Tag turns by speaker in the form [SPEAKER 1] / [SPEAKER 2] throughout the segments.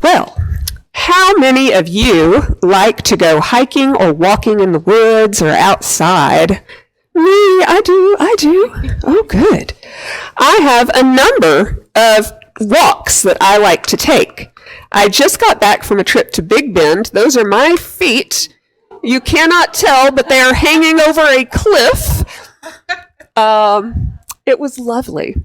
[SPEAKER 1] Well, how many of you like to go hiking or walking in the woods or outside? Me, I do. Oh, good. I have a number of walks that I like to take. I just got back from a trip to Big Bend. Those are my feet. You cannot tell, but they are hanging over a cliff. It was lovely.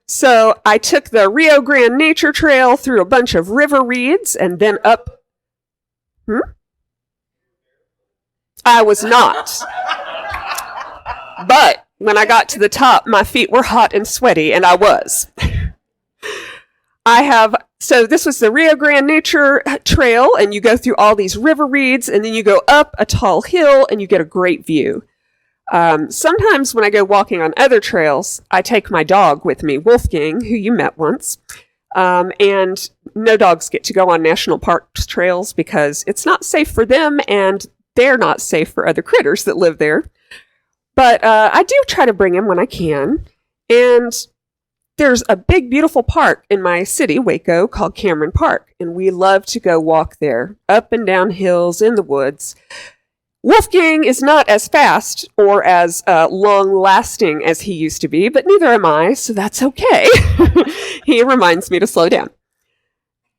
[SPEAKER 1] So I took the Rio Grande Nature Trail through a bunch of river reeds and then up. I was not. But when I got to the top, my feet were hot and sweaty, and I was. So this was the Rio Grande Nature Trail, and you go through all these river reeds, and then you go up a tall hill, and you get a great view. Sometimes when I go walking on other trails, I take my dog with me, Wolfgang, who you met once. And no dogs get to go on national parks trails because it's not safe for them, and they're not safe for other critters that live there. But I do try to bring him when I can. And there's a big, beautiful park in my city, Waco, called Cameron Park. And we love to go walk there, up and down hills in the woods. Wolfgang is not as fast or as long-lasting as he used to be, but neither am I, so that's okay. He reminds me to slow down.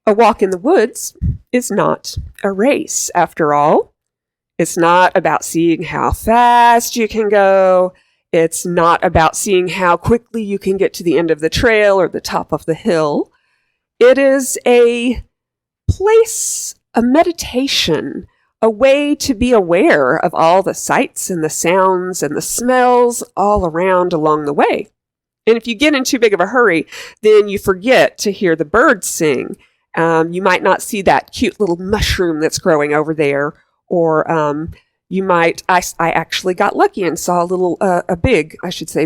[SPEAKER 1] A walk in the woods is not a race, after all. It's not about seeing how fast you can go. It's not about seeing how quickly you can get to the end of the trail or the top of the hill. It is a place, a meditation, a way to be aware of all the sights and the sounds and the smells all around along the way. And if you get in too big of a hurry, then you forget to hear the birds sing. You might not see that cute little mushroom that's growing over there, or you might, I actually got lucky and saw a big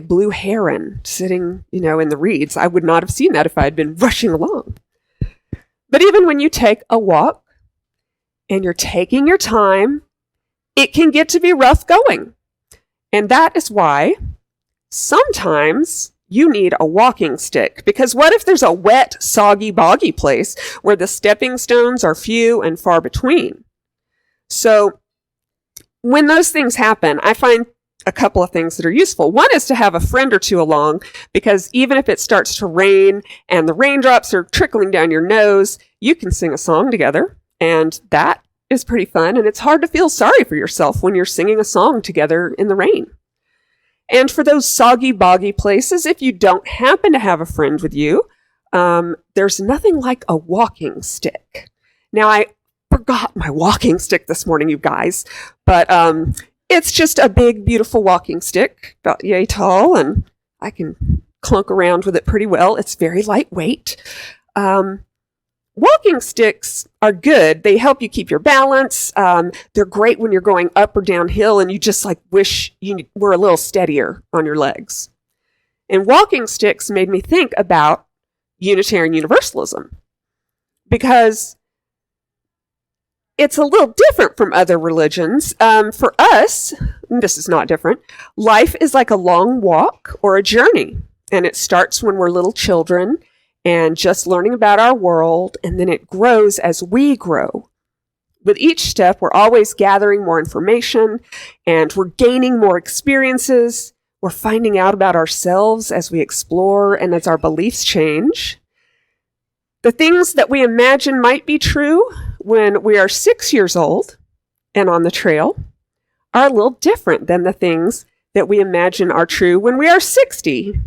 [SPEAKER 1] blue heron sitting, in the reeds. I would not have seen that if I had been rushing along. But even when you take a walk, and you're taking your time, it can get to be rough going. And that is why sometimes you need a walking stick. Because what if there's a wet, soggy, boggy place where the stepping stones are few and far between? So when those things happen, I find a couple of things that are useful. One is to have a friend or two along, because even if it starts to rain and the raindrops are trickling down your nose, you can sing a song together. And that is pretty fun, and it's hard to feel sorry for yourself when you're singing a song together in the rain. And for those soggy, boggy places, if you don't happen to have a friend with you, there's nothing like a walking stick. Now, I forgot my walking stick this morning, you guys, but it's just a big, beautiful walking stick, about yay tall, and I can clunk around with it pretty well. It's very lightweight. Walking sticks are good. They help you keep your balance. They're great when you're going up or downhill and you just wish you were a little steadier on your legs. And walking sticks made me think about Unitarian Universalism, because it's a little different from other religions. For us, this is not different. Life is like a long walk or a journey, and it starts when we're little children and just learning about our world, and then it grows as we grow. With each step, we're always gathering more information, and we're gaining more experiences. We're finding out about ourselves as we explore and as our beliefs change. The things that we imagine might be true when we are 6 years old and on the trail are a little different than the things that we imagine are true when we are 60.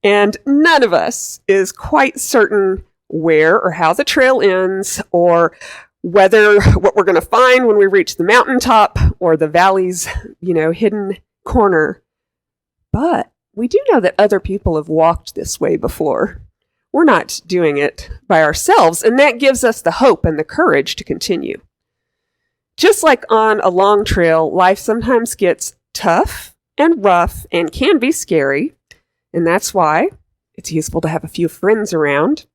[SPEAKER 1] And none of us is quite certain where or how the trail ends, or whether what we're going to find when we reach the mountaintop or the valley's, hidden corner. But we do know that other people have walked this way before. We're not doing it by ourselves, and that gives us the hope and the courage to continue. Just like on a long trail, life sometimes gets tough and rough and can be scary. And that's why it's useful to have a few friends around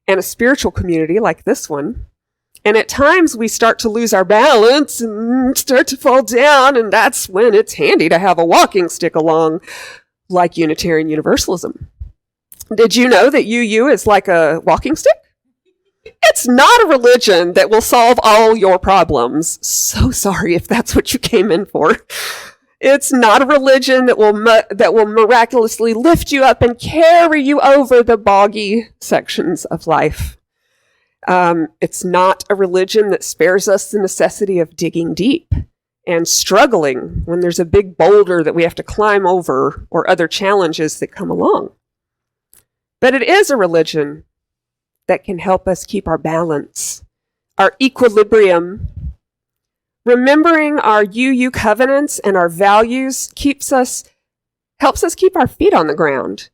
[SPEAKER 1] and a spiritual community like this one. And at times we start to lose our balance and start to fall down, and that's when it's handy to have a walking stick along, like Unitarian Universalism. Did you know that UU is like a walking stick? It's not a religion that will solve all your problems. So sorry if that's what you came in for. It's not a religion that will miraculously lift you up and carry you over the boggy sections of life. It's not a religion that spares us the necessity of digging deep and struggling when there's a big boulder that we have to climb over or other challenges that come along. But it is a religion that can help us keep our balance, our equilibrium. Remembering our UU covenants and our values helps us keep our feet on the ground.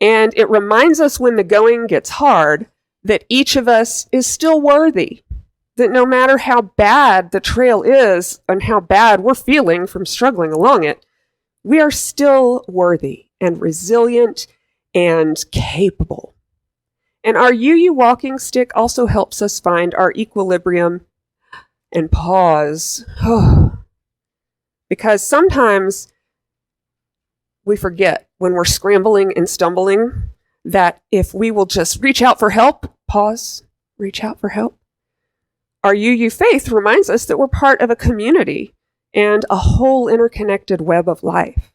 [SPEAKER 1] And it reminds us when the going gets hard that each of us is still worthy. That no matter how bad the trail is and how bad we're feeling from struggling along it, we are still worthy and resilient and capable. And our UU walking stick also helps us find our equilibrium and pause. Because sometimes we forget when we're scrambling and stumbling that if we will just reach out for help, pause, reach out for help. Our UU faith reminds us that we're part of a community and a whole interconnected web of life.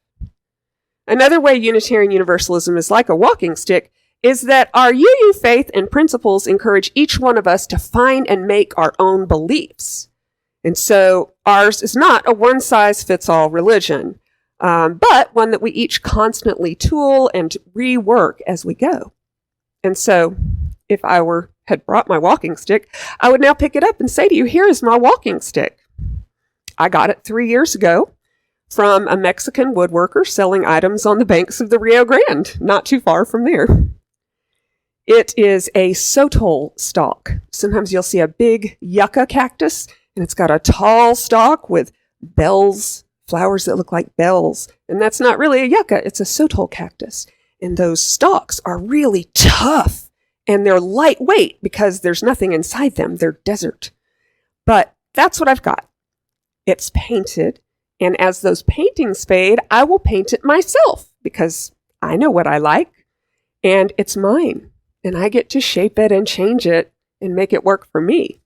[SPEAKER 1] Another way Unitarian Universalism is like a walking stick is that our UU faith and principles encourage each one of us to find and make our own beliefs. And so ours is not a one-size-fits-all religion, but one that we each constantly tool and rework as we go. And so if I had brought my walking stick, I would now pick it up and say to you, here is my walking stick. I got it 3 years ago from a Mexican woodworker selling items on the banks of the Rio Grande, not too far from there. It is a sotol stalk. Sometimes you'll see a big yucca cactus, and it's got a tall stalk with bells, flowers that look like bells. And that's not really a yucca, it's a sotol cactus. And those stalks are really tough, and they're lightweight because there's nothing inside them. They're desert. But that's what I've got. It's painted, and as those paintings fade, I will paint it myself because I know what I like, and it's mine. And I get to shape it and change it and make it work for me.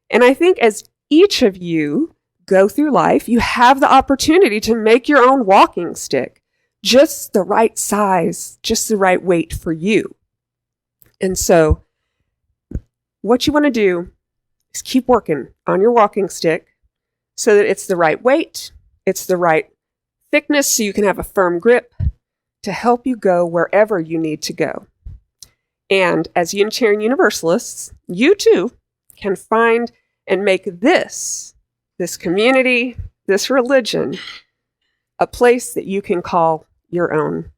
[SPEAKER 1] And I think as each of you go through life, you have the opportunity to make your own walking stick, just the right size, just the right weight for you. And so what you want to do is keep working on your walking stick so that it's the right weight, it's the right thickness so you can have a firm grip to help you go wherever you need to go. And as Unitarian Universalists, you too can find and make this community, this religion, a place that you can call your own.